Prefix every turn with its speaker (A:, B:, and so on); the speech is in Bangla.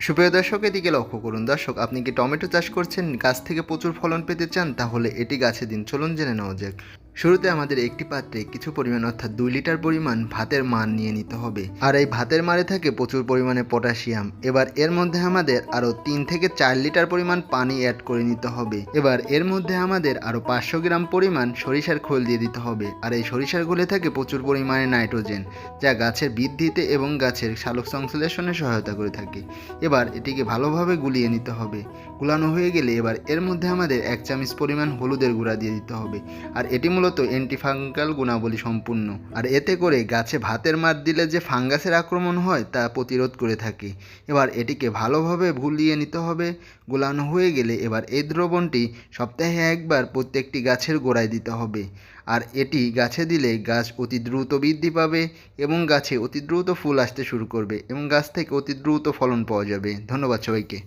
A: সুপ্রিয় দর্শক, এদিকে লক্ষ্য করুন। দর্শক, আপনি কি টমেটো চাষ করছেন, গাছ থেকে প্রচুর ফলন পেতে চান? তাহলে এটি গাছে দিন। চলুন জেনে নেওয়া যাক। শুরুতে আমাদের একটি পাত্রে কিছু পরিমাণ অর্থাৎ 2 লিটার পরিমাণ ভাতের মাড় নিয়ে নিতে হবে। আর এই ভাতের মাড়ে থাকে প্রচুর পরিমাণে পটাশিয়াম। এবার এর মধ্যে আমাদের আরও 3 থেকে 4 লিটার পরিমাণ পানি অ্যাড করে নিতে হবে। এবার এর মধ্যে আমাদের আরও 500 গ্রাম পরিমাণ সরিষার খোল দিয়ে দিতে হবে। আর এই সরিষার খোলে থাকে প্রচুর পরিমাণে নাইট্রোজেন, যা গাছের বৃদ্ধিতে এবং গাছের সালোক সংশ্লেষণে সহায়তা করে থাকে। এবার এটিকে ভালোভাবে গুলিয়ে নিতে হবে। গুলানো হয়ে গেলে এবার এর মধ্যে আমাদের 1 চামচ পরিমাণ হলুদের গুঁড়া দিয়ে দিতে হবে। আর এটি মূলত অ্যান্টিফাঙ্গাল গুণাবলী সম্পূর্ণ। আর এতে করে গাছে ভাতের মাড় দিলে যে ফাঙ্গাসের আক্রমণ হয় তা প্রতিরোধ করে থাকে। এবার এটিকে ভালোভাবে গুলিয়ে নিতে হবে। গুলানো হয়ে গেলে এবার এই দ্রবণটি সপ্তাহে একবার প্রত্যেকটি গাছের গোড়ায় দিতে হবে। আর এটি গাছে দিলে গাছ অতি দ্রুত বৃদ্ধি পাবে এবং গাছে অতি দ্রুত ফুল আসতে শুরু করবে এবং গাছ থেকে অতি দ্রুত ফলন পাওয়া যাবে। ধন্যবাদ সবাইকে।